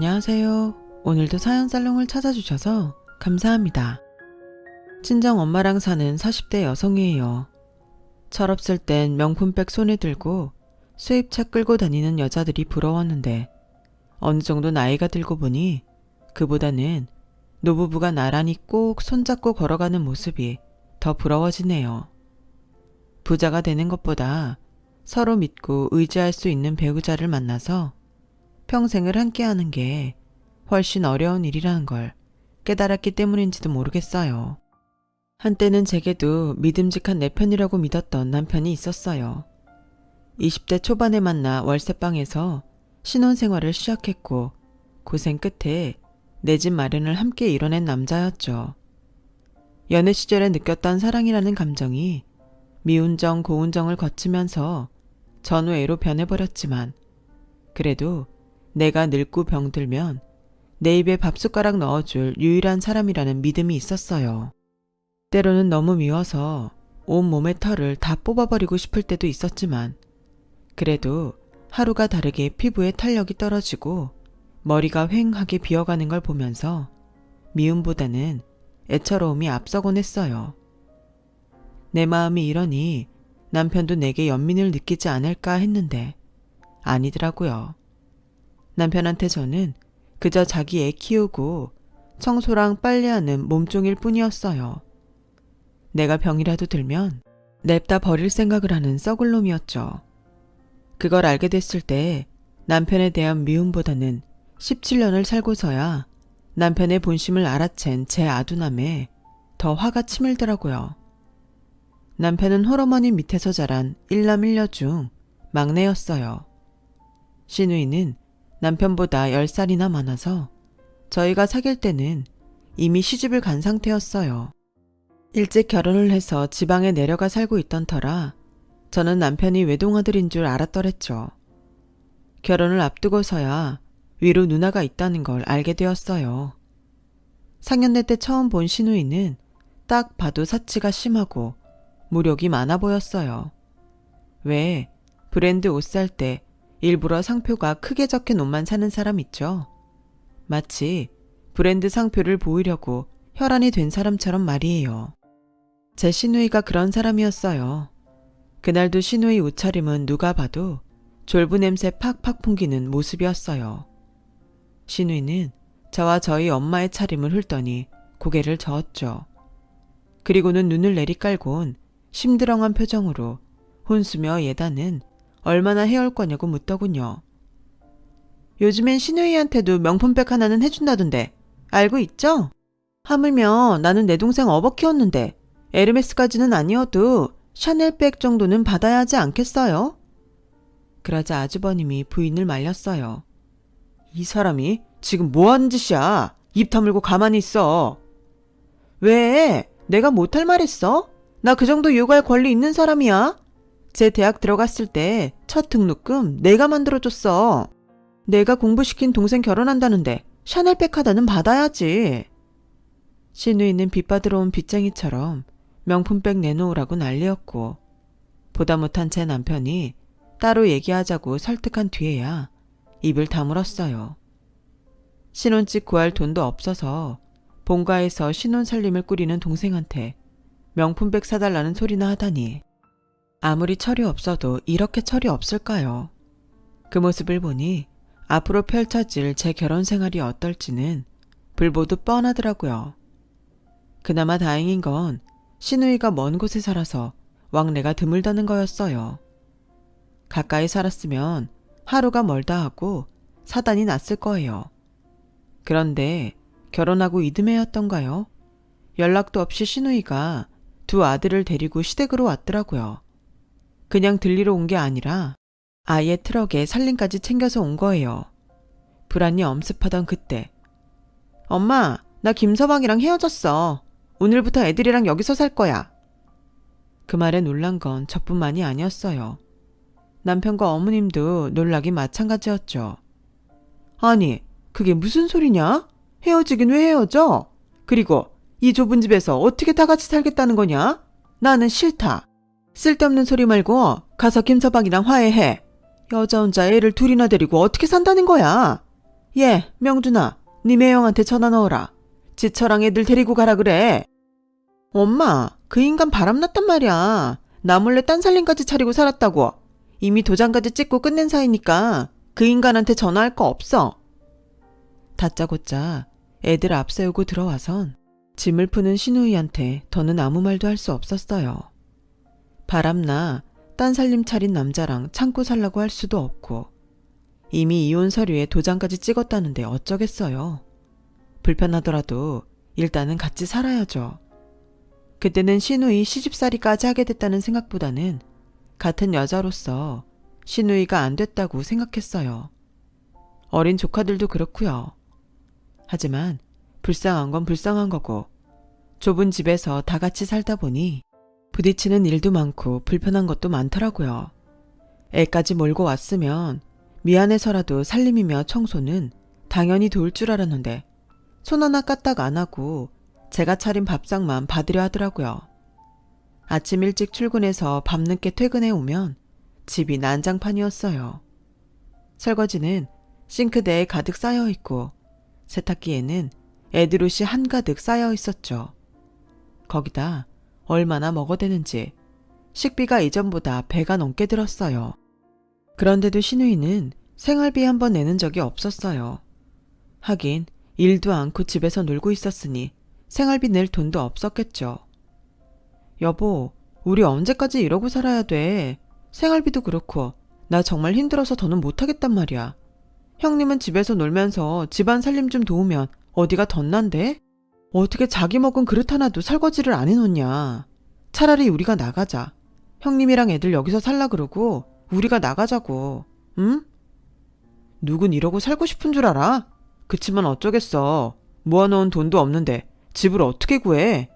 안녕하세요. 오늘도 사연살롱을 찾아주셔서 감사합니다. 친정 엄마랑 사는 40대 여성이에요. 철없을 땐 명품백 손에 들고 수입차 끌고 다니는 여자들이 부러웠는데 어느 정도 나이가 들고 보니 그보다는 노부부가 나란히 꼭 손잡고 걸어가는 모습이 더 부러워지네요. 부자가 되는 것보다 서로 믿고 의지할 수 있는 배우자를 만나서 평생을 함께하는 게 훨씬 어려운 일이라는 걸 깨달았기 때문인지도 모르겠어요. 한때는 제게도 믿음직한 내 편이라고 믿었던 남편이 있었어요. 20대 초반에 만나 월세방에서 신혼생활을 시작했고 고생 끝에 내 집 마련을 함께 이뤄낸 남자였죠. 연애 시절에 느꼈던 사랑이라는 감정이 미운정 고운정을 거치면서 전우애로 변해버렸지만 그래도 내가 늙고 병들면 내 입에 밥숟가락 넣어줄 유일한 사람이라는 믿음이 있었어요. 때로는 너무 미워서 온몸의 털을 다 뽑아버리고 싶을 때도 있었지만 그래도 하루가 다르게 피부에 탄력이 떨어지고 머리가 휑하게 비어가는 걸 보면서 미움보다는 애처로움이 앞서곤 했어요. 내 마음이 이러니 남편도 내게 연민을 느끼지 않을까 했는데 아니더라고요. 남편한테 저는 그저 자기 애 키우고 청소랑 빨래하는 몸종일 뿐이었어요. 내가 병이라도 들면 냅다 버릴 생각을 하는 썩을 놈이었죠. 그걸 알게 됐을 때 남편에 대한 미움보다는 17년을 살고서야 남편의 본심을 알아챈 제 아두남에 더 화가 치밀더라고요. 남편은 홀어머니 밑에서 자란 일남 일녀 중 막내였어요. 시누이는 남편보다 10살이나 많아서 저희가 사귈 때는 이미 시집을 간 상태였어요. 일찍 결혼을 해서 지방에 내려가 살고 있던 터라 저는 남편이 외동아들인 줄 알았더랬죠. 결혼을 앞두고서야 위로 누나가 있다는 걸 알게 되었어요. 상견례 때 처음 본 시누이는 딱 봐도 사치가 심하고 무력이 많아 보였어요. 왜 브랜드 옷 살 때 일부러 상표가 크게 적힌 옷만 사는 사람 있죠? 마치 브랜드 상표를 보이려고 혈안이 된 사람처럼 말이에요. 제 시누이가 그런 사람이었어요. 그날도 시누이 옷차림은 누가 봐도 졸부 냄새 팍팍 풍기는 모습이었어요. 시누이는 저와 저희 엄마의 차림을 훑더니 고개를 저었죠. 그리고는 눈을 내리깔곤 심드렁한 표정으로 혼수며 예다는 얼마나 해올 거냐고 묻더군요. 요즘엔 시누이한테도 명품백 하나는 해준다던데 알고 있죠? 하물며 나는 내 동생 어버 키웠는데 에르메스까지는 아니어도 샤넬백 정도는 받아야 하지 않겠어요? 그러자 아주버님이 부인을 말렸어요. 이 사람이 지금 뭐하는 짓이야? 입 다물고 가만히 있어. 왜? 내가 못할 말 했어? 나 그 정도 요구할 권리 있는 사람이야. 제 대학 들어갔을 때 첫 등록금 내가 만들어줬어. 내가 공부시킨 동생 결혼한다는데 샤넬백 하나는 받아야지. 시누이는 빚받으러 온 빚쟁이처럼 명품백 내놓으라고 난리였고 보다 못한 제 남편이 따로 얘기하자고 설득한 뒤에야 입을 다물었어요. 신혼집 구할 돈도 없어서 본가에서 신혼 살림을 꾸리는 동생한테 명품백 사달라는 소리나 하다니 아무리 철이 없어도 이렇게 철이 없을까요? 그 모습을 보니 앞으로 펼쳐질 제 결혼 생활이 어떨지는 불보듯 뻔하더라고요. 그나마 다행인 건 시누이가 먼 곳에 살아서 왕래가 드물다는 거였어요. 가까이 살았으면 하루가 멀다 하고 사단이 났을 거예요. 그런데 결혼하고 이듬해였던가요? 연락도 없이 시누이가 두 아들을 데리고 시댁으로 왔더라고요. 그냥 들리러 온 게 아니라 아예 트럭에 살림까지 챙겨서 온 거예요. 불안이 엄습하던 그때 엄마, 나 김서방이랑 헤어졌어. 오늘부터 애들이랑 여기서 살 거야. 그 말에 놀란 건 저뿐만이 아니었어요. 남편과 어머님도 놀라기 마찬가지였죠. 아니, 그게 무슨 소리냐? 헤어지긴 왜 헤어져? 그리고 이 좁은 집에서 어떻게 다 같이 살겠다는 거냐? 나는 싫다. 쓸데없는 소리 말고 가서 김서방이랑 화해해. 여자 혼자 애를 둘이나 데리고 어떻게 산다는 거야? 얘, 명준아, 네 매형한테 전화 넣어라. 지처랑 애들 데리고 가라 그래. 엄마, 그 인간 바람났단 말이야. 나 몰래 딴 살림까지 차리고 살았다고. 이미 도장까지 찍고 끝낸 사이니까 그 인간한테 전화할 거 없어. 다짜고짜 애들 앞세우고 들어와선 짐을 푸는 신우이한테 더는 아무 말도 할 수 없었어요. 바람나 딴 살림 차린 남자랑 참고 살라고 할 수도 없고 이미 이혼 서류에 도장까지 찍었다는데 어쩌겠어요. 불편하더라도 일단은 같이 살아야죠. 그때는 신우이 시집살이까지 하게 됐다는 생각보다는 같은 여자로서 신우이가 안 됐다고 생각했어요. 어린 조카들도 그렇고요. 하지만 불쌍한 건 불쌍한 거고 좁은 집에서 다 같이 살다 보니 부딪히는 일도 많고 불편한 것도 많더라고요. 애까지 몰고 왔으면 미안해서라도 살림이며 청소는 당연히 도울 줄 알았는데 손 하나 까딱 안 하고 제가 차린 밥상만 받으려 하더라고요. 아침 일찍 출근해서 밤늦게 퇴근해 오면 집이 난장판이었어요. 설거지는 싱크대에 가득 쌓여 있고 세탁기에는 애들 옷이 한가득 쌓여 있었죠. 거기다 얼마나 먹어대는지 식비가 이전보다 배가 넘게 들었어요. 그런데도 신우이는 생활비 한 번 내는 적이 없었어요. 하긴 일도 않고 집에서 놀고 있었으니 생활비 낼 돈도 없었겠죠. 여보, 우리 언제까지 이러고 살아야 돼? 생활비도 그렇고 나 정말 힘들어서 더는 못하겠단 말이야. 형님은 집에서 놀면서 집안 살림 좀 도우면 어디가 덧난데? 어떻게 자기 먹은 그릇 하나도 설거지를 안 해놓냐. 차라리 우리가 나가자. 형님이랑 애들 여기서 살라 그러고 우리가 나가자고. 응? 누군 이러고 살고 싶은 줄 알아? 그치만 어쩌겠어. 모아놓은 돈도 없는데 집을 어떻게 구해?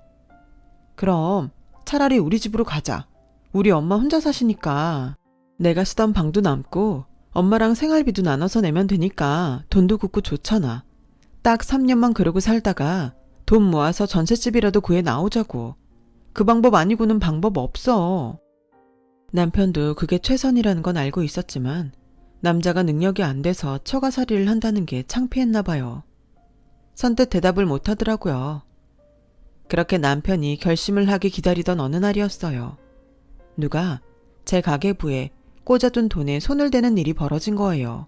그럼 차라리 우리 집으로 가자. 우리 엄마 혼자 사시니까 내가 쓰던 방도 남고 엄마랑 생활비도 나눠서 내면 되니까 돈도 굳고 좋잖아. 딱 3년만 그러고 살다가 돈 모아서 전셋집이라도 구해 나오자고. 그 방법 아니고는 방법 없어. 남편도 그게 최선이라는 건 알고 있었지만 남자가 능력이 안 돼서 처가살이를 한다는 게 창피했나 봐요. 선뜻 대답을 못 하더라고요. 그렇게 남편이 결심을 하기 기다리던 어느 날이었어요. 누가 제 가계부에 꽂아둔 돈에 손을 대는 일이 벌어진 거예요.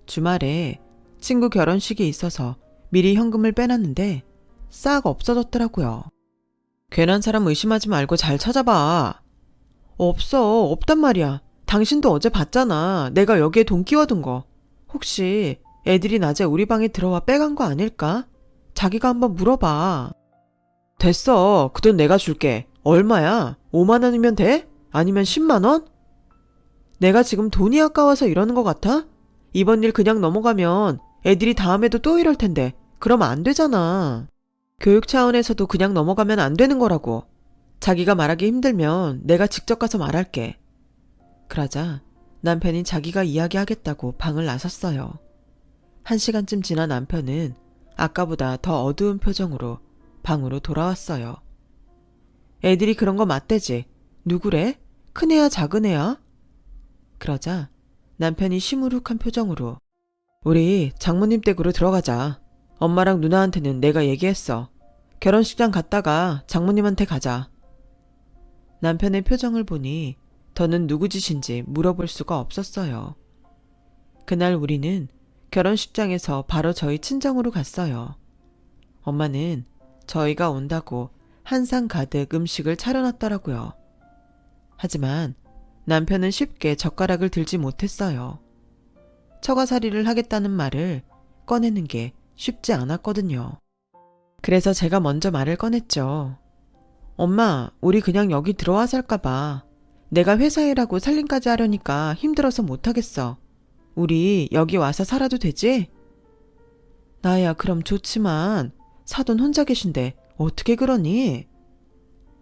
주말에 친구 결혼식이 있어서 미리 현금을 빼놨는데 싹 없어졌더라고요. 괜한 사람 의심하지 말고 잘 찾아봐. 없단 말이야. 당신도 어제 봤잖아. 내가 여기에 돈 끼워둔 거. 혹시 애들이 낮에 우리 방에 들어와 빼간 거 아닐까? 자기가 한번 물어봐. 됐어. 그 돈 내가 줄게. 얼마야? 5만 원이면 돼? 아니면 10만 원? 내가 지금 돈이 아까워서 이러는 것 같아? 이번 일 그냥 넘어가면 애들이 다음에도 또 이럴 텐데 그러면 안 되잖아. 교육 차원에서도 그냥 넘어가면 안 되는 거라고. 자기가 말하기 힘들면 내가 직접 가서 말할게. 그러자 남편이 자기가 이야기하겠다고 방을 나섰어요. 1시간쯤 지난 남편은 아까보다 더 어두운 표정으로 방으로 돌아왔어요. 애들이 그런 거 맞대지. 누구래? 큰애야 작은애야? 그러자 남편이 시무룩한 표정으로 우리 장모님 댁으로 들어가자. 엄마랑 누나한테는 내가 얘기했어. 결혼식장 갔다가 장모님한테 가자. 남편의 표정을 보니 더는 누구 짓인지 물어볼 수가 없었어요. 그날 우리는 결혼식장에서 바로 저희 친정으로 갔어요. 엄마는 저희가 온다고 한 상 가득 음식을 차려놨더라고요. 하지만 남편은 쉽게 젓가락을 들지 못했어요. 처가살이를 하겠다는 말을 꺼내는 게 쉽지 않았거든요. 그래서 제가 먼저 말을 꺼냈죠. 엄마, 우리 그냥 여기 들어와 살까봐. 내가 회사 일하고 살림까지 하려니까 힘들어서 못하겠어. 우리 여기 와서 살아도 되지? 나야 그럼 좋지만 사돈 혼자 계신데 어떻게 그러니?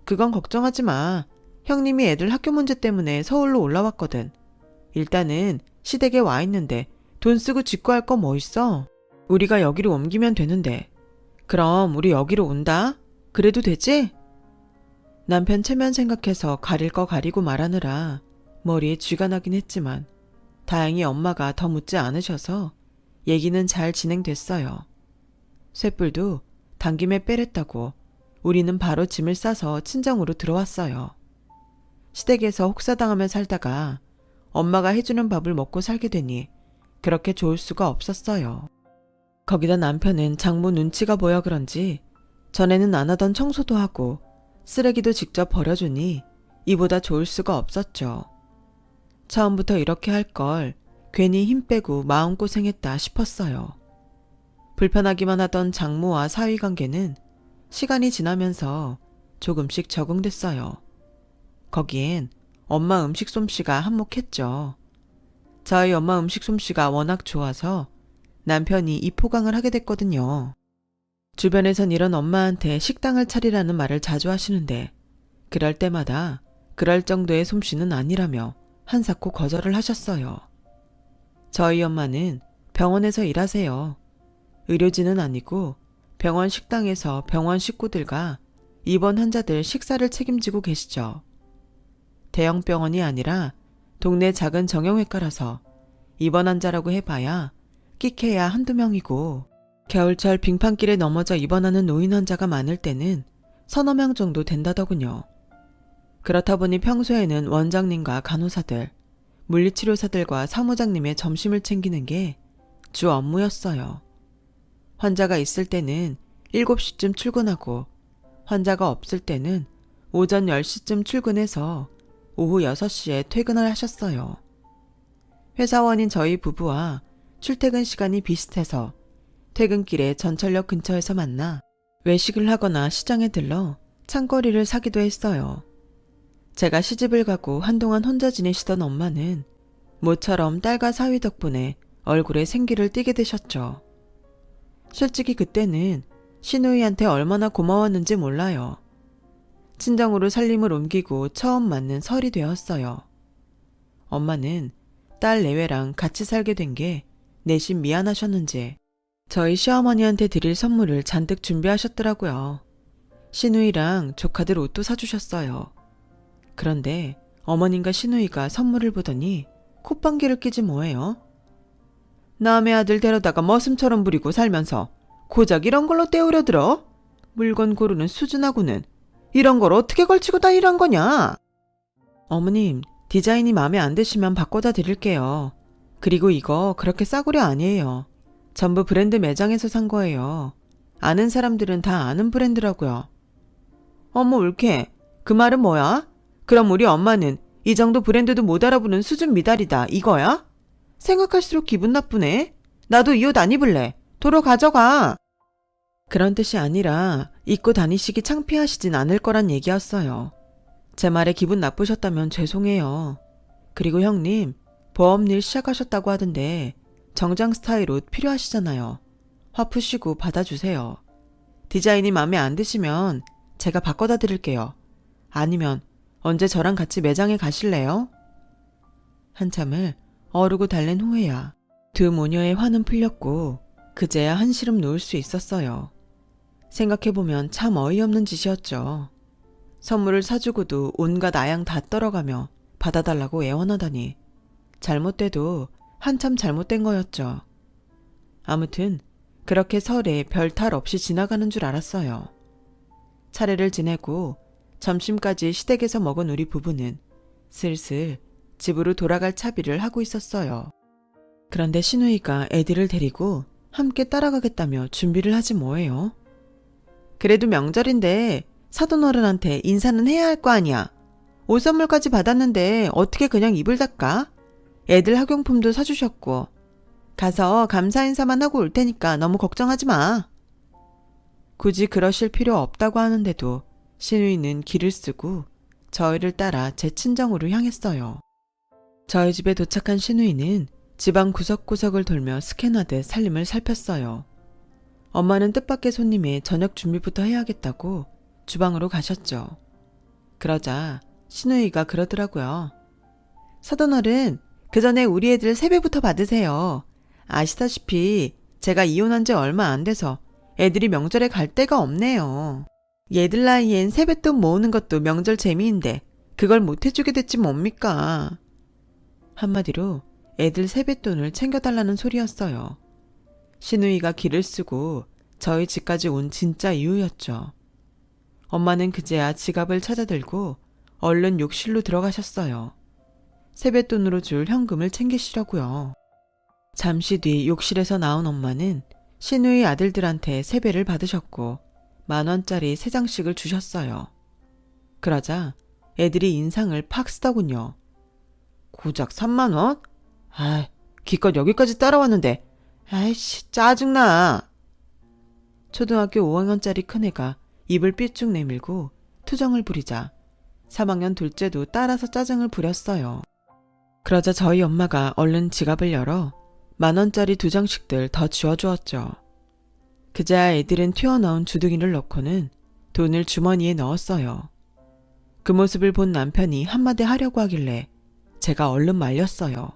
그건 걱정하지 마. 형님이 애들 학교 문제 때문에 서울로 올라왔거든. 일단은 시댁에 와 있는데 돈 쓰고 짓고 할 거 뭐 있어? 우리가 여기로 옮기면 되는데. 그럼 우리 여기로 온다? 그래도 되지? 남편 체면 생각해서 가릴 거 가리고 말하느라 머리에 쥐가 나긴 했지만 다행히 엄마가 더 묻지 않으셔서 얘기는 잘 진행됐어요. 쇳불도 당김에 빼랬다고 우리는 바로 짐을 싸서 친정으로 들어왔어요. 시댁에서 혹사당하며 살다가 엄마가 해주는 밥을 먹고 살게 되니 그렇게 좋을 수가 없었어요. 거기다 남편은 장모 눈치가 보여 그런지 전에는 안 하던 청소도 하고 쓰레기도 직접 버려주니 이보다 좋을 수가 없었죠. 처음부터 이렇게 할 걸 괜히 힘 빼고 마음고생했다 싶었어요. 불편하기만 하던 장모와 사위관계는 시간이 지나면서 조금씩 적응됐어요. 거기엔 엄마 음식 솜씨가 한몫했죠. 저희 엄마 음식 솜씨가 워낙 좋아서 남편이 이 포강을 하게 됐거든요. 주변에선 이런 엄마한테 식당을 차리라는 말을 자주 하시는데 그럴 때마다 그럴 정도의 솜씨는 아니라며 한사코 거절을 하셨어요. 저희 엄마는 병원에서 일하세요. 의료진은 아니고 병원 식당에서 병원 식구들과 입원 환자들 식사를 책임지고 계시죠. 대형 병원이 아니라 동네 작은 정형외과라서 입원 환자라고 해봐야 끼케야 한두 명이고 겨울철 빙판길에 넘어져 입원하는 노인 환자가 많을 때는 서너 명 정도 된다더군요. 그렇다 보니 평소에는 원장님과 간호사들, 물리치료사들과 사무장님의 점심을 챙기는 게 주 업무였어요. 환자가 있을 때는 7시쯤 출근하고 환자가 없을 때는 오전 10시쯤 출근해서 오후 6시에 퇴근을 하셨어요. 회사원인 저희 부부와 출퇴근 시간이 비슷해서 퇴근길에 전철역 근처에서 만나 외식을 하거나 시장에 들러 창거리를 사기도 했어요. 제가 시집을 가고 한동안 혼자 지내시던 엄마는 모처럼 딸과 사위 덕분에 얼굴에 생기를 띠게 되셨죠. 솔직히 그때는 시누이한테 얼마나 고마웠는지 몰라요. 친정으로 살림을 옮기고 처음 맞는 설이 되었어요. 엄마는 딸 내외랑 같이 살게 된 게 내심 미안하셨는지 저희 시어머니한테 드릴 선물을 잔뜩 준비하셨더라고요. 시누이랑 조카들 옷도 사주셨어요. 그런데 어머님과 시누이가 선물을 보더니 콧방귀를 끼지 뭐예요? 남의 아들 데려다가 머슴처럼 부리고 살면서 고작 이런 걸로 때우려 들어? 물건 고르는 수준하고는 이런 걸 어떻게 걸치고 다니란 거냐? 어머님, 디자인이 마음에 안 드시면 바꿔다 드릴게요. 그리고 이거 그렇게 싸구려 아니에요. 전부 브랜드 매장에서 산 거예요. 아는 사람들은 다 아는 브랜드라고요. 어머 울케, 그 말은 뭐야? 그럼 우리 엄마는 이 정도 브랜드도 못 알아보는 수준 미달이다 이거야? 생각할수록 기분 나쁘네. 나도 이 옷 안 입을래. 도로 가져가. 그런 뜻이 아니라 입고 다니시기 창피하시진 않을 거란 얘기였어요. 제 말에 기분 나쁘셨다면 죄송해요. 그리고 형님, 보험일 시작하셨다고 하던데 정장 스타일 옷 필요하시잖아요. 화 푸시고 받아주세요. 디자인이 마음에 안 드시면 제가 바꿔다 드릴게요. 아니면 언제 저랑 같이 매장에 가실래요? 한참을 어르고 달랜 후에야 두 모녀의 화는 풀렸고 그제야 한시름 놓을 수 있었어요. 생각해보면 참 어이없는 짓이었죠. 선물을 사주고도 온갖 아양 다 떨어가며 받아달라고 애원하다니 잘못돼도 한참 잘못된 거였죠. 아무튼 그렇게 설에 별 탈 없이 지나가는 줄 알았어요. 차례를 지내고 점심까지 시댁에서 먹은 우리 부부는 슬슬 집으로 돌아갈 차비를 하고 있었어요. 그런데 시누이가 애들을 데리고 함께 따라가겠다며 준비를 하지 뭐예요. 그래도 명절인데 사돈어른한테 인사는 해야 할 거 아니야. 옷 선물까지 받았는데 어떻게 그냥 입을 닦아? 애들 학용품도 사주셨고 가서 감사 인사만 하고 올 테니까 너무 걱정하지 마. 굳이 그러실 필요 없다고 하는데도 시누이는 길을 쓰고 저희를 따라 제 친정으로 향했어요. 저희 집에 도착한 시누이는 집안 구석구석을 돌며 스캔하듯 살림을 살폈어요. 엄마는 뜻밖의 손님의 저녁 준비부터 해야겠다고 주방으로 가셨죠. 그러자 시누이가 그러더라고요. 사돈어른, 그 전에 우리 애들 세배부터 받으세요. 아시다시피 제가 이혼한 지 얼마 안 돼서 애들이 명절에 갈 데가 없네요. 얘들 나이엔 세뱃돈 모으는 것도 명절 재미인데 그걸 못 해주게 됐지 뭡니까. 한마디로 애들 세뱃돈을 챙겨달라는 소리였어요. 시누이가 길을 쓰고 저희 집까지 온 진짜 이유였죠. 엄마는 그제야 지갑을 찾아들고 얼른 욕실로 들어가셨어요. 세뱃돈으로 줄 현금을 챙기시려고요. 잠시 뒤 욕실에서 나온 엄마는 시누이 아들들한테 세배를 받으셨고 10,000원짜리 3장씩을 주셨어요. 그러자 애들이 인상을 팍 쓰더군요. 고작 3만원? 아이, 기껏 여기까지 따라왔는데 아이씨 짜증나. 초등학교 5학년짜리 큰애가 입을 삐쭉 내밀고 투정을 부리자 3학년 둘째도 따라서 짜증을 부렸어요. 그러자 저희 엄마가 얼른 지갑을 열어 10,000원짜리 2장씩들 더 쥐어주었죠. 그제야 애들은 튀어나온 주둥이를 넣고는 돈을 주머니에 넣었어요. 그 모습을 본 남편이 한마디 하려고 하길래 제가 얼른 말렸어요.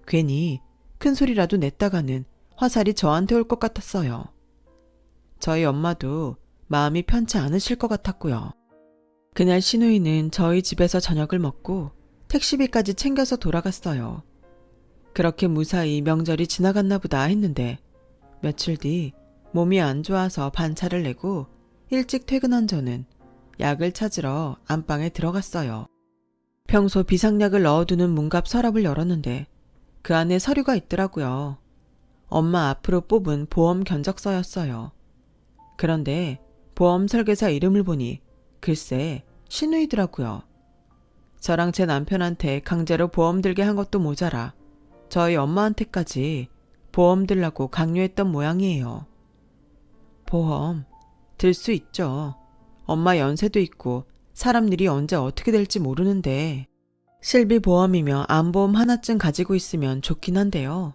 괜히 큰 소리라도 냈다가는 화살이 저한테 올 것 같았어요. 저희 엄마도 마음이 편치 않으실 것 같았고요. 그날 시누이는 저희 집에서 저녁을 먹고 택시비까지 챙겨서 돌아갔어요. 그렇게 무사히 명절이 지나갔나 보다 했는데 며칠 뒤 몸이 안 좋아서 반차를 내고 일찍 퇴근한 저는 약을 찾으러 안방에 들어갔어요. 평소 비상약을 넣어두는 문갑 서랍을 열었는데 그 안에 서류가 있더라고요. 엄마 앞으로 뽑은 보험 견적서였어요. 그런데 보험 설계사 이름을 보니 글쎄 시누이더라고요. 저랑 제 남편한테 강제로 보험 들게 한 것도 모자라 저희 엄마한테까지 보험 들라고 강요했던 모양이에요. 보험 들 수 있죠. 엄마 연세도 있고 사람 일이 언제 어떻게 될지 모르는데 실비보험이며 암보험 하나쯤 가지고 있으면 좋긴 한데요.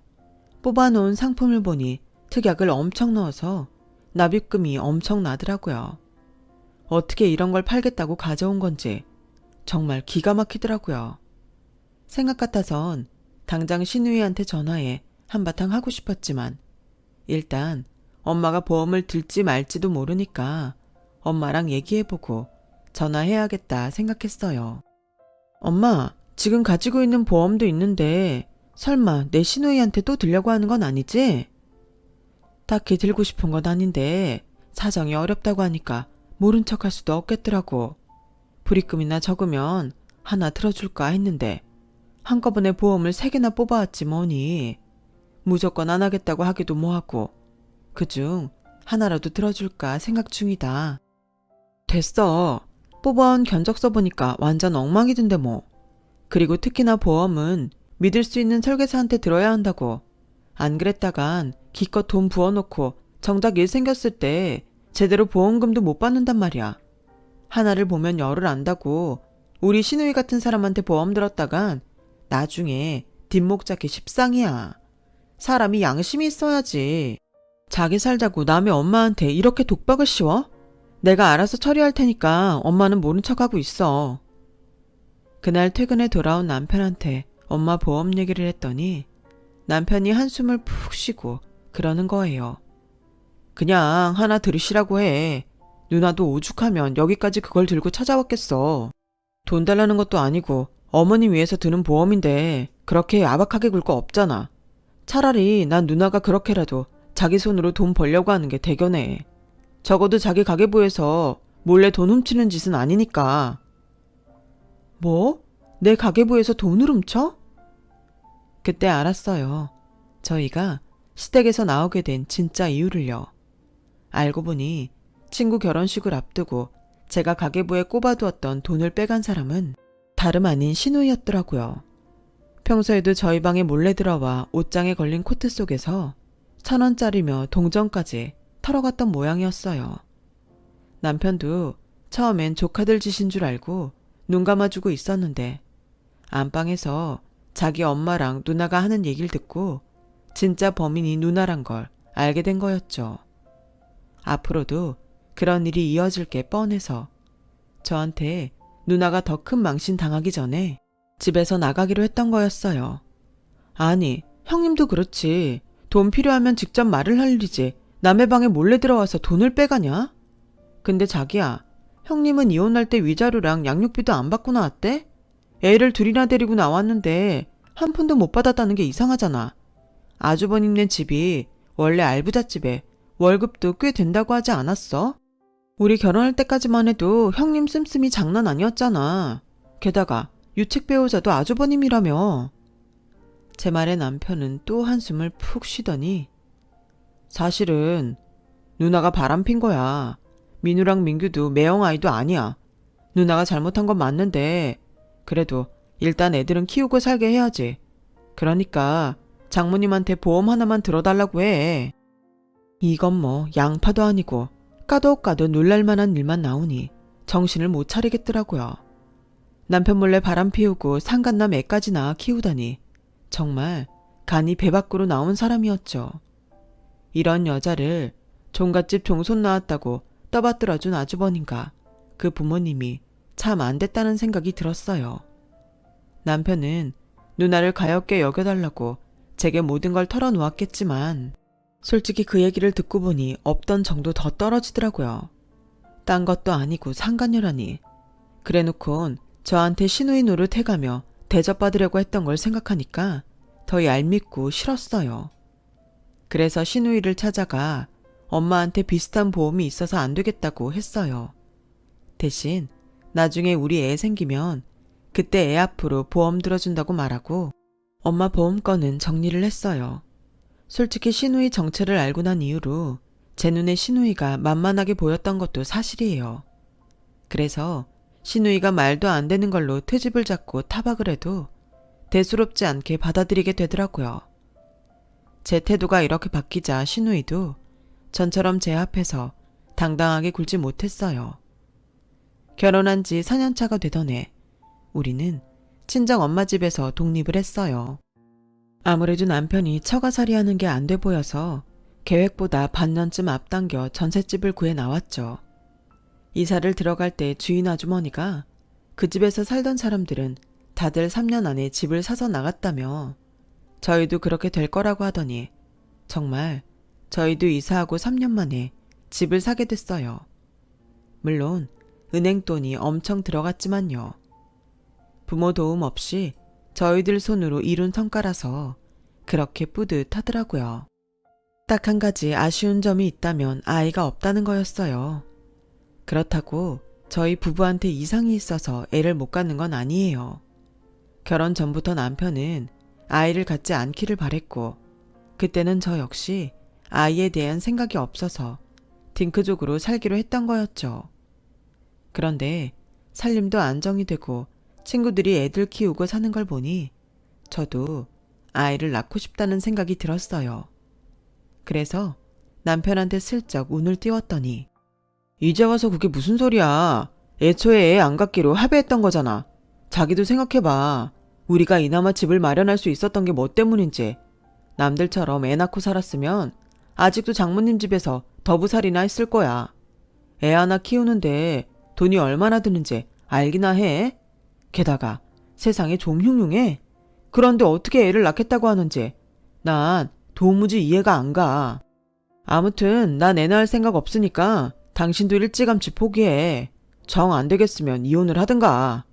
뽑아놓은 상품을 보니 특약을 엄청 넣어서 납입금이 엄청 나더라고요. 어떻게 이런 걸 팔겠다고 가져온 건지 정말 기가 막히더라고요. 생각 같아선 당장 시누이한테 전화해 한바탕 하고 싶었지만 일단 엄마가 보험을 들지 말지도 모르니까 엄마랑 얘기해보고 전화해야겠다 생각했어요. 엄마, 지금 가지고 있는 보험도 있는데 설마 내 시누이한테 또 들려고 하는 건 아니지? 딱히 들고 싶은 건 아닌데 사정이 어렵다고 하니까 모른 척할 수도 없겠더라고. 불입금이나 적으면 하나 들어줄까 했는데 한꺼번에 보험을 3개나 뽑아왔지 뭐니. 무조건 안 하겠다고 하기도 뭐하고 그중 하나라도 들어줄까 생각 중이다. 됐어. 뽑아온 견적서 보니까 완전 엉망이던데 뭐. 그리고 특히나 보험은 믿을 수 있는 설계사한테 들어야 한다고. 안 그랬다간 기껏 돈 부어놓고 정작 일 생겼을 때 제대로 보험금도 못 받는단 말이야. 하나를 보면 열을 안다고 우리 시누이 같은 사람한테 보험 들었다간 나중에 뒷목 잡기 십상이야. 사람이 양심이 있어야지. 자기 살자고 남의 엄마한테 이렇게 독박을 씌워? 내가 알아서 처리할 테니까 엄마는 모른 척하고 있어. 그날 퇴근에 돌아온 남편한테 엄마 보험 얘기를 했더니 남편이 한숨을 푹 쉬고 그러는 거예요. 그냥 하나 들으시라고 해. 누나도 오죽하면 여기까지 그걸 들고 찾아왔겠어. 돈 달라는 것도 아니고 어머님 위해서 드는 보험인데 그렇게 야박하게 굴 거 없잖아. 차라리 난 누나가 그렇게라도 자기 손으로 돈 벌려고 하는 게 대견해. 적어도 자기 가계부에서 몰래 돈 훔치는 짓은 아니니까. 뭐? 내 가계부에서 돈을 훔쳐? 그때 알았어요. 저희가 시댁에서 나오게 된 진짜 이유를요. 알고 보니 친구 결혼식을 앞두고 제가 가계부에 꼽아두었던 돈을 빼간 사람은 다름 아닌 시누이였더라고요. 평소에도 저희 방에 몰래 들어와 옷장에 걸린 코트 속에서 1,000원짜리며 동전까지 털어갔던 모양이었어요. 남편도 처음엔 조카들 짓인 줄 알고 눈 감아주고 있었는데 안방에서 자기 엄마랑 누나가 하는 얘기를 듣고 진짜 범인이 누나란 걸 알게 된 거였죠. 앞으로도 그런 일이 이어질 게 뻔해서 저한테 누나가 더 큰 망신 당하기 전에 집에서 나가기로 했던 거였어요. 아니, 형님도 그렇지. 돈 필요하면 직접 말을 할 일이지. 남의 방에 몰래 들어와서 돈을 빼가냐? 근데 자기야, 형님은 이혼할 때 위자료랑 양육비도 안 받고 나왔대? 애를 둘이나 데리고 나왔는데 한 푼도 못 받았다는 게 이상하잖아. 아주버님네 집이 원래 알부잣집에 월급도 꽤 된다고 하지 않았어? 우리 결혼할 때까지만 해도 형님 씀씀이 장난 아니었잖아. 게다가 유책 배우자도 아주버님이라며. 제 말에 남편은 또 한숨을 푹 쉬더니 사실은 누나가 바람핀 거야. 민우랑 민규도 매형 아이도 아니야. 누나가 잘못한 건 맞는데 그래도 일단 애들은 키우고 살게 해야지. 그러니까 장모님한테 보험 하나만 들어달라고 해. 이건 뭐 양파도 아니고 까도 놀랄만한 일만 나오니 정신을 못 차리겠더라고요. 남편 몰래 바람 피우고 상간남 애까지 낳아 키우다니 정말 간이 배 밖으로 나온 사람이었죠. 이런 여자를 종갓집 종손 낳았다고 떠받들어준 아주버님과 그 부모님이 참 안 됐다는 생각이 들었어요. 남편은 누나를 가엾게 여겨달라고 제게 모든 걸 털어놓았겠지만 솔직히 그 얘기를 듣고 보니 없던 정도 더 떨어지더라고요. 딴 것도 아니고 상간녀라니. 그래놓곤 저한테 시누이 노릇 해가며 대접받으려고 했던 걸 생각하니까 더 얄밉고 싫었어요. 그래서 시누이를 찾아가 엄마한테 비슷한 보험이 있어서 안 되겠다고 했어요. 대신 나중에 우리 애 생기면 그때 애 앞으로 보험 들어준다고 말하고 엄마 보험권은 정리를 했어요. 솔직히 시누이 정체를 알고 난 이후로 제 눈에 시누이가 만만하게 보였던 것도 사실이에요. 그래서 시누이가 말도 안 되는 걸로 트집을 잡고 타박을 해도 대수롭지 않게 받아들이게 되더라고요. 제 태도가 이렇게 바뀌자 시누이도 전처럼 제 앞에서 당당하게 굴지 못했어요. 결혼한 지 4년차가 되던 해 우리는 친정 엄마 집에서 독립을 했어요. 아무래도 남편이 처가살이하는 게 안 돼 보여서 계획보다 반년쯤 앞당겨 전셋집을 구해 나왔죠. 이사를 들어갈 때 주인 아주머니가 그 집에서 살던 사람들은 다들 3년 안에 집을 사서 나갔다며 저희도 그렇게 될 거라고 하더니 정말 저희도 이사하고 3년 만에 집을 사게 됐어요. 물론 은행 돈이 엄청 들어갔지만요. 부모 도움 없이 저희들 손으로 이룬 성과라서 그렇게 뿌듯하더라고요. 딱 한 가지 아쉬운 점이 있다면 아이가 없다는 거였어요. 그렇다고 저희 부부한테 이상이 있어서 애를 못 갖는 건 아니에요. 결혼 전부터 남편은 아이를 갖지 않기를 바랬고 그때는 저 역시 아이에 대한 생각이 없어서 딩크족으로 살기로 했던 거였죠. 그런데 살림도 안정이 되고 친구들이 애들 키우고 사는 걸 보니 저도 아이를 낳고 싶다는 생각이 들었어요. 그래서 남편한테 슬쩍 운을 띄웠더니 이제 와서 그게 무슨 소리야. 애초에 애 안 갖기로 합의했던 거잖아. 자기도 생각해봐. 우리가 이나마 집을 마련할 수 있었던 게 뭐 때문인지. 남들처럼 애 낳고 살았으면 아직도 장모님 집에서 더부살이나 했을 거야. 애 하나 키우는데 돈이 얼마나 드는지 알기나 해? 게다가 세상에 좀 흉흉해. 그런데 어떻게 애를 낳겠다고 하는지 난 도무지 이해가 안 가. 아무튼 난 애 낳을 생각 없으니까 당신도 일찌감치 포기해. 정 안 되겠으면 이혼을 하든가.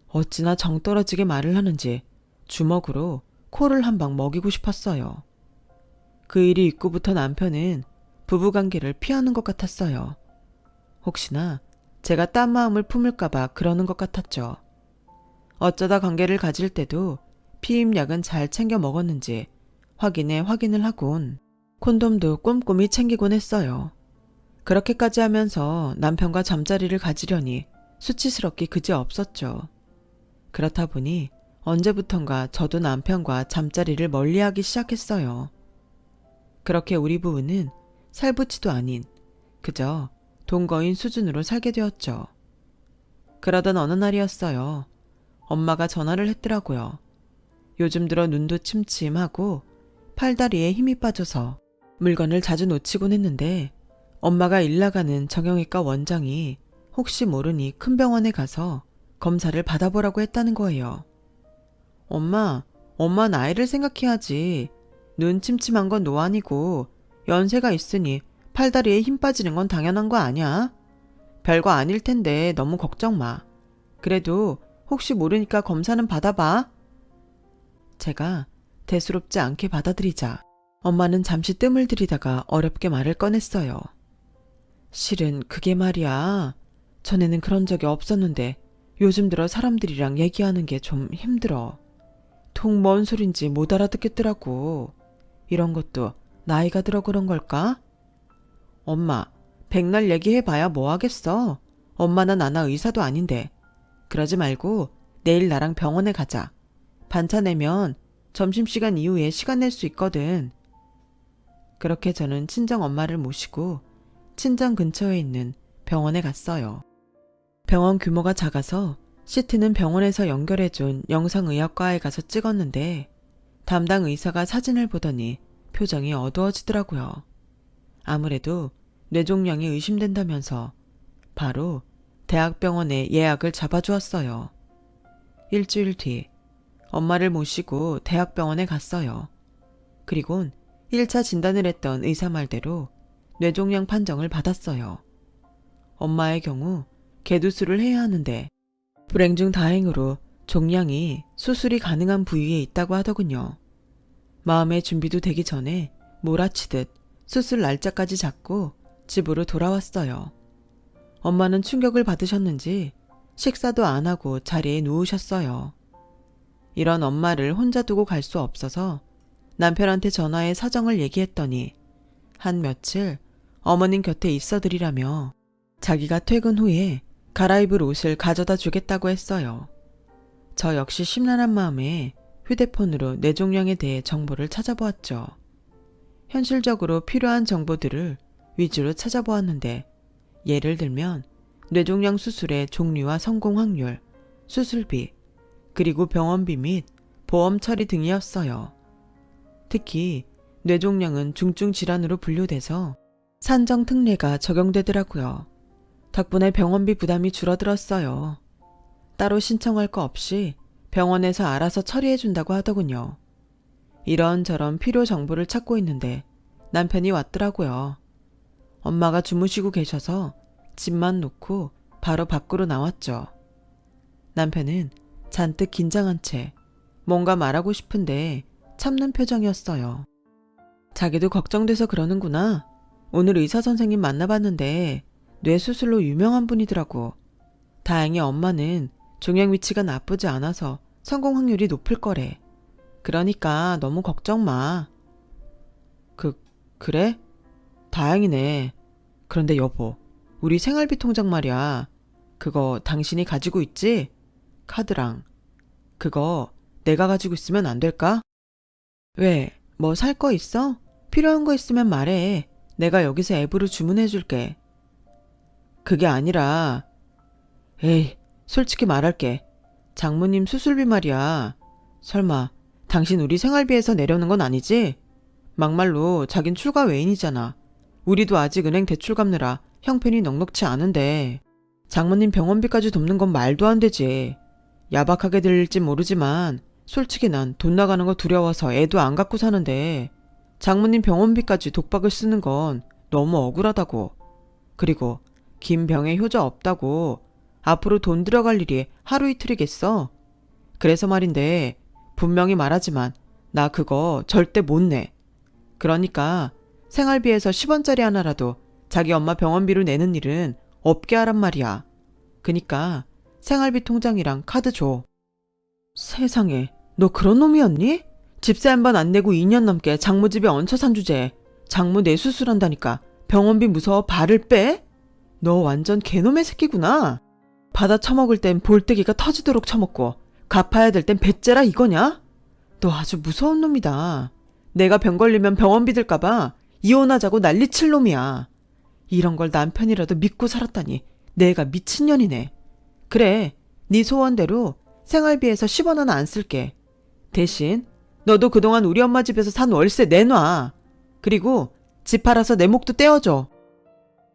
어찌나 정 떨어지게 말을 하는지 주먹으로 코를 한 방 먹이고 싶었어요. 그 일이 있고부터 남편은 부부관계를 피하는 것 같았어요. 혹시나 제가 딴 마음을 품을까봐 그러는 것 같았죠. 어쩌다 관계를 가질 때도 피임약은 잘 챙겨 먹었는지 확인을 하곤 콘돔도 꼼꼼히 챙기곤 했어요. 그렇게까지 하면서 남편과 잠자리를 가지려니 수치스럽기 그지없었죠. 그렇다 보니 언제부턴가 저도 남편과 잠자리를 멀리하기 시작했어요. 그렇게 우리 부부는 살부치도 아닌 그저 동거인 수준으로 살게 되었죠. 그러던 어느 날이었어요. 엄마가 전화를 했더라고요. 요즘 들어 눈도 침침하고 팔다리에 힘이 빠져서 물건을 자주 놓치곤 했는데 엄마가 일 나가는 정형외과 원장이 혹시 모르니 큰 병원에 가서 검사를 받아보라고 했다는 거예요. 엄마 나이를 생각해야지. 눈 침침한 건 노안이고 연세가 있으니 팔다리에 힘 빠지는 건 당연한 거 아니야? 별거 아닐 텐데 너무 걱정 마. 그래도 혹시 모르니까 검사는 받아봐. 제가 대수롭지 않게 받아들이자 엄마는 잠시 뜸을 들이다가 어렵게 말을 꺼냈어요. 실은 그게 말이야. 전에는 그런 적이 없었는데 요즘 들어 사람들이랑 얘기하는 게 좀 힘들어. 통 뭔 소린지 못 알아듣겠더라고. 이런 것도 나이가 들어 그런 걸까? 엄마, 백날 얘기해봐야 뭐 하겠어. 엄마나 나나 의사도 아닌데. 그러지 말고 내일 나랑 병원에 가자. 반차 내면 점심시간 이후에 시간 낼 수 있거든. 그렇게 저는 친정 엄마를 모시고 친정 근처에 있는 병원에 갔어요. 병원 규모가 작아서 CT는 병원에서 연결해준 영상의학과에 가서 찍었는데 담당 의사가 사진을 보더니 표정이 어두워지더라고요. 아무래도 뇌종양이 의심된다면서 바로 대학병원에 예약을 잡아주었어요. 일주일 뒤 엄마를 모시고 대학병원에 갔어요. 그리곤 1차 진단을 했던 의사 말대로 뇌종양 판정을 받았어요. 엄마의 경우 개두술을 해야 하는데 불행 중 다행으로 종양이 수술이 가능한 부위에 있다고 하더군요. 마음의 준비도 되기 전에 몰아치듯 수술 날짜까지 잡고 집으로 돌아왔어요. 엄마는 충격을 받으셨는지 식사도 안 하고 자리에 누우셨어요. 이런 엄마를 혼자 두고 갈 수 없어서 남편한테 전화해 사정을 얘기했더니 한 며칠 어머님 곁에 있어드리라며 자기가 퇴근 후에 갈아입을 옷을 가져다 주겠다고 했어요. 저 역시 심란한 마음에 휴대폰으로 뇌종양에 대해 정보를 찾아보았죠. 현실적으로 필요한 정보들을 위주로 찾아보았는데 예를 들면 뇌종양 수술의 종류와 성공 확률, 수술비, 그리고 병원비 및 보험 처리 등이었어요. 특히 뇌종양은 중증 질환으로 분류돼서 산정 특례가 적용되더라고요. 덕분에 병원비 부담이 줄어들었어요. 따로 신청할 거 없이 병원에서 알아서 처리해준다고 하더군요. 이런저런 필요 정보를 찾고 있는데 남편이 왔더라고요. 엄마가 주무시고 계셔서 집만 놓고 바로 밖으로 나왔죠. 남편은 잔뜩 긴장한 채 뭔가 말하고 싶은데 참는 표정이었어요. 자기도 걱정돼서 그러는구나. 오늘 의사 선생님 만나봤는데 뇌수술로 유명한 분이더라고. 다행히 엄마는 종양 위치가 나쁘지 않아서 성공 확률이 높을 거래. 그러니까 너무 걱정 마. 그래? 다행이네. 그런데 여보, 우리 생활비 통장 말이야. 그거 당신이 가지고 있지? 카드랑. 그거 내가 가지고 있으면 안 될까? 왜? 뭐 살 거 있어? 필요한 거 있으면 말해. 내가 여기서 앱으로 주문해 줄게. 그게 아니라, 에이, 솔직히 말할게. 장모님 수술비 말이야. 설마 당신 우리 생활비에서 내려는 건 아니지? 막말로 자긴 출가 외인이잖아. 우리도 아직 은행 대출 갚느라 형편이 넉넉치 않은데 장모님 병원비까지 돕는 건 말도 안 되지. 야박하게 들릴지 모르지만 솔직히 난 돈 나가는 거 두려워서 애도 안 갖고 사는데 장모님 병원비까지 독박을 쓰는 건 너무 억울하다고. 그리고 긴 병에 효자 없다고 앞으로 돈 들어갈 일이 하루 이틀이겠어? 그래서 말인데 분명히 말하지만 나 그거 절대 못 내. 그러니까 생활비에서 10원짜리 하나라도 자기 엄마 병원비로 내는 일은 없게 하란 말이야. 그니까 생활비 통장이랑 카드 줘. 세상에, 너 그런 놈이었니? 집세 한 번 안 내고 2년 넘게 장모 집에 얹혀 산 주제에 장모 뇌수술한다니까 병원비 무서워 발을 빼? 너 완전 개놈의 새끼구나. 받아 처먹을 땐 볼때기가 터지도록 처먹고 갚아야 될 땐 배째라 이거냐? 너 아주 무서운 놈이다. 내가 병 걸리면 병원비 들까봐 이혼하자고 난리칠 놈이야. 이런 걸 남편이라도 믿고 살았다니 내가 미친년이네. 그래, 네 소원대로 생활비에서 10원 하나 안 쓸게. 대신 너도 그동안 우리 엄마 집에서 산 월세 내놔. 그리고 집 팔아서 내 목도 떼어줘.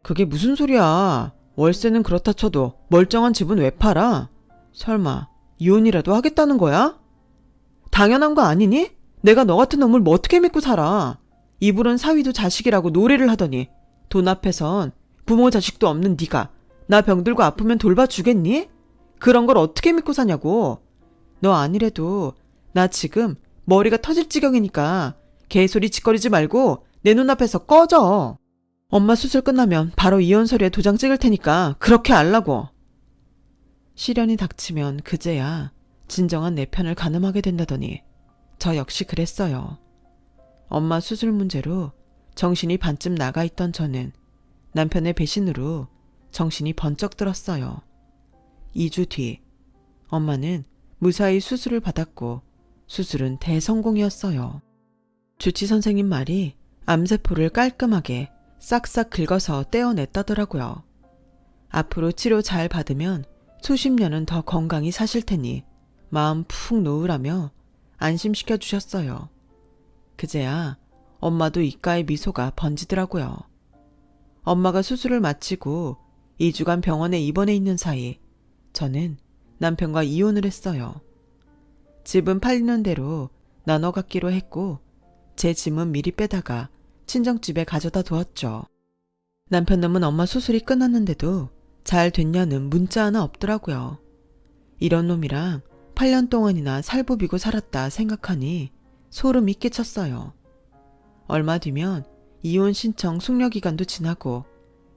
그게 무슨 소리야. 월세는 그렇다 쳐도 멀쩡한 집은 왜 팔아? 설마 이혼이라도 하겠다는 거야? 당연한 거 아니니? 내가 너 같은 놈을 뭐 어떻게 믿고 살아. 이불은 사위도 자식이라고 노래를 하더니 돈 앞에선 부모 자식도 없는 네가 나 병들고 아프면 돌봐주겠니? 그런 걸 어떻게 믿고 사냐고. 너 아니래도 나 지금 머리가 터질 지경이니까 개소리 짓거리지 말고 내 눈앞에서 꺼져. 엄마 수술 끝나면 바로 이혼 서류에 도장 찍을 테니까 그렇게 알라고. 시련이 닥치면 그제야 진정한 내 편을 가늠하게 된다더니 저 역시 그랬어요. 엄마 수술 문제로 정신이 반쯤 나가 있던 저는 남편의 배신으로 정신이 번쩍 들었어요. 2주 뒤 엄마는 무사히 수술을 받았고 수술은 대성공이었어요. 주치 선생님 말이 암세포를 깔끔하게 싹싹 긁어서 떼어냈다더라고요. 앞으로 치료 잘 받으면 수십 년은 더 건강히 사실 테니 마음 푹 놓으라며 안심시켜 주셨어요. 그제야 엄마도 입가에 미소가 번지더라고요. 엄마가 수술을 마치고 2주간 병원에 입원해 있는 사이 저는 남편과 이혼을 했어요. 집은 팔리는 대로 나눠 갖기로 했고 제 짐은 미리 빼다가 친정집에 가져다 두었죠. 남편 놈은 엄마 수술이 끝났는데도 잘 됐냐는 문자 하나 없더라고요. 이런 놈이랑 8년 동안이나 살부비고 살았다 생각하니 소름이 끼쳤어요. 얼마 뒤면 이혼 신청 숙려기간도 지나고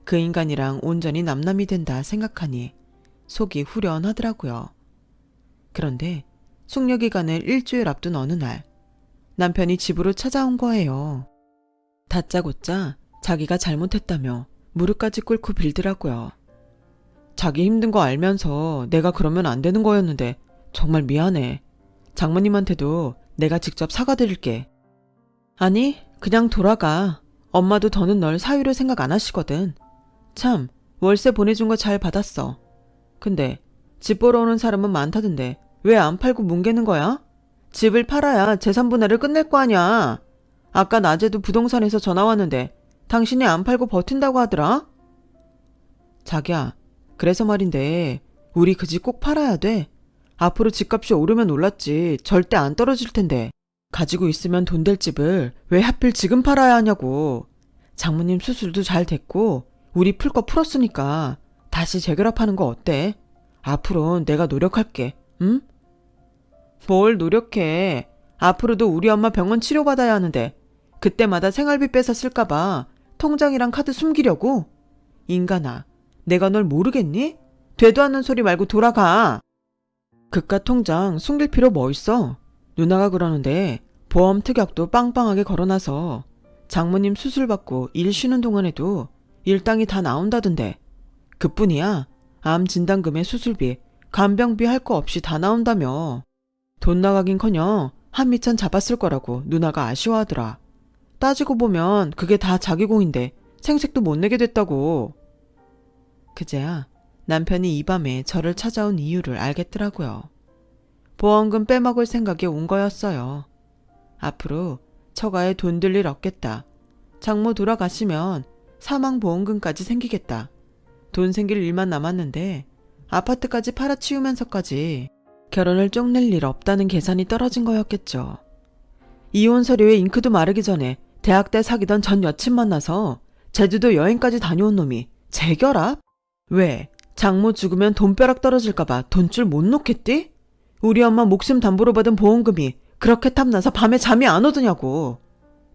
그 인간이랑 온전히 남남이 된다 생각하니 속이 후련하더라고요. 그런데 숙려기간을 일주일 앞둔 어느 날 남편이 집으로 찾아온 거예요. 다짜고짜 자기가 잘못했다며 무릎까지 꿇고 빌더라고요. 자기 힘든 거 알면서 내가 그러면 안 되는 거였는데 정말 미안해. 장모님한테도 내가 직접 사과드릴게. 아니, 그냥 돌아가. 엄마도 더는 널 사위로 생각 안 하시거든. 참, 월세 보내준 거 잘 받았어. 근데 집 보러 오는 사람은 많다던데 왜 안 팔고 뭉개는 거야? 집을 팔아야 재산분할을 끝낼 거 아니야. 아까 낮에도 부동산에서 전화 왔는데 당신이 안 팔고 버틴다고 하더라. 자기야, 그래서 말인데 우리 그 집 꼭 팔아야 돼. 앞으로 집값이 오르면 올랐지 절대 안 떨어질 텐데 가지고 있으면 돈 될 집을 왜 하필 지금 팔아야 하냐고. 장모님 수술도 잘 됐고 우리 풀 거 풀었으니까 다시 재결합하는 거 어때? 앞으로는 내가 노력할게. 응? 뭘 노력해. 앞으로도 우리 엄마 병원 치료받아야 하는데 그때마다 생활비 뺏어 쓸까봐 통장이랑 카드 숨기려고? 인간아, 내가 널 모르겠니? 되도 않는 소리 말고 돌아가. 그깟 통장 숨길 필요 뭐 있어? 누나가 그러는데 보험 특약도 빵빵하게 걸어놔서 장모님 수술 받고 일 쉬는 동안에도 일당이 다 나온다던데. 그뿐이야. 암 진단금에 수술비, 간병비 할 거 없이 다 나온다며. 돈 나가긴커녕 한미천 잡았을 거라고 누나가 아쉬워하더라. 따지고 보면 그게 다 자기 공인데 생색도 못 내게 됐다고. 그제야 남편이 이 밤에 저를 찾아온 이유를 알겠더라고요. 보험금 빼먹을 생각에 온 거였어요. 앞으로 처가에 돈 들 일 없겠다. 장모 돌아가시면 사망보험금까지 생기겠다. 돈 생길 일만 남았는데 아파트까지 팔아치우면서까지 결혼을 쪽낼 일 없다는 계산이 떨어진 거였겠죠. 이혼 서류에 잉크도 마르기 전에 대학 때 사귀던 전 여친 만나서 제주도 여행까지 다녀온 놈이 재결합? 왜? 장모 죽으면 돈벼락 떨어질까봐 돈줄 못 놓겠디? 우리 엄마 목숨 담보로 받은 보험금이 그렇게 탐나서 밤에 잠이 안 오더냐고.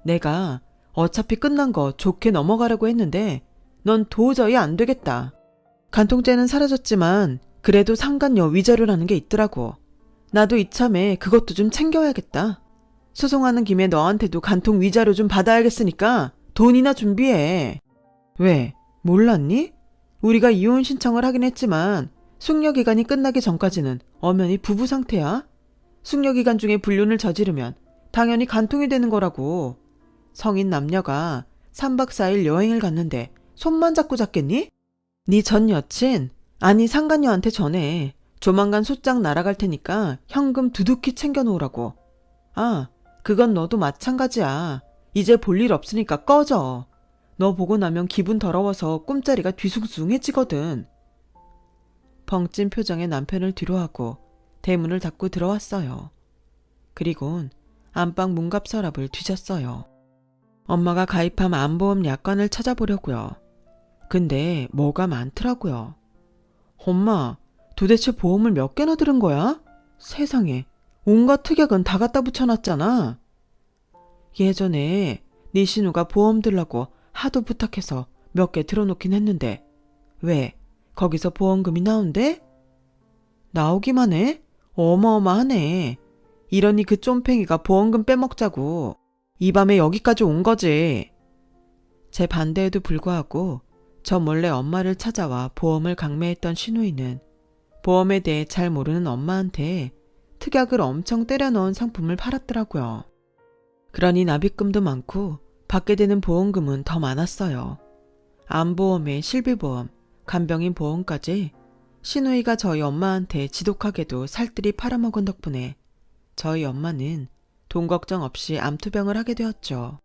내가 어차피 끝난 거 좋게 넘어가려고 했는데 넌 도저히 안 되겠다. 간통죄는 사라졌지만 그래도 상간녀 위자료라는 게 있더라고. 나도 이참에 그것도 좀 챙겨야겠다. 소송하는 김에 너한테도 간통 위자료 좀 받아야겠으니까 돈이나 준비해. 왜? 몰랐니? 우리가 이혼 신청을 하긴 했지만 숙려기간이 끝나기 전까지는 엄연히 부부 상태야. 숙려기간 중에 불륜을 저지르면 당연히 간통이 되는 거라고. 성인 남녀가 3박 4일 여행을 갔는데 손만 잡고 잤겠니? 네 전 여친, 아니 상간녀한테 전해. 조만간 소장 날아갈 테니까 현금 두둑히 챙겨놓으라고. 아, 그건 너도 마찬가지야. 이제 볼 일 없으니까 꺼져. 너 보고 나면 기분 더러워서 꿈자리가 뒤숭숭해지거든. 벙찐 표정의 남편을 뒤로하고 대문을 닫고 들어왔어요. 그리곤 안방 문갑 서랍을 뒤졌어요. 엄마가 가입한 암보험 약관을 찾아보려고요. 근데 뭐가 많더라고요. 엄마, 도대체 보험을 몇 개나 들은 거야? 세상에, 온갖 특약은 다 갖다 붙여놨잖아. 예전에 네 신우가 보험 들라고 하도 부탁해서 몇 개 들어놓긴 했는데 왜? 거기서 보험금이 나온대? 나오기만 해? 어마어마하네. 이러니 그 쫌팽이가 보험금 빼먹자고 이 밤에 여기까지 온 거지. 제 반대에도 불구하고 저 몰래 엄마를 찾아와 보험을 강매했던 신우이는 보험에 대해 잘 모르는 엄마한테 특약을 엄청 때려 넣은 상품을 팔았더라고요. 그러니 납입금도 많고 받게 되는 보험금은 더 많았어요. 암보험에 실비보험, 간병인 보험까지 신우이가 저희 엄마한테 지독하게도 살뜰히 팔아먹은 덕분에 저희 엄마는 돈 걱정 없이 암투병을 하게 되었죠.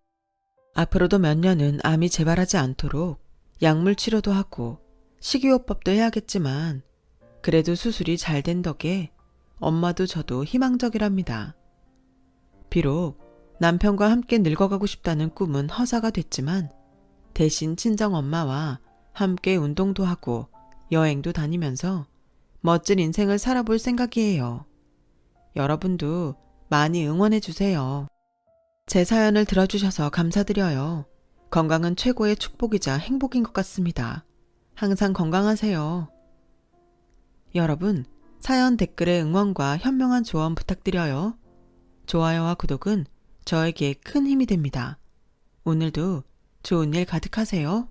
앞으로도 몇 년은 암이 재발하지 않도록 약물 치료도 하고 식이요법도 해야겠지만 그래도 수술이 잘 된 덕에 엄마도 저도 희망적이랍니다. 비록 남편과 함께 늙어가고 싶다는 꿈은 허사가 됐지만 대신 친정엄마와 함께 운동도 하고 여행도 다니면서 멋진 인생을 살아볼 생각이에요. 여러분도 많이 응원해주세요. 제 사연을 들어주셔서 감사드려요. 건강은 최고의 축복이자 행복인 것 같습니다. 항상 건강하세요. 여러분, 사연 댓글에 응원과 현명한 조언 부탁드려요. 좋아요와 구독은 저에게 큰 힘이 됩니다. 오늘도 좋은 일 가득하세요.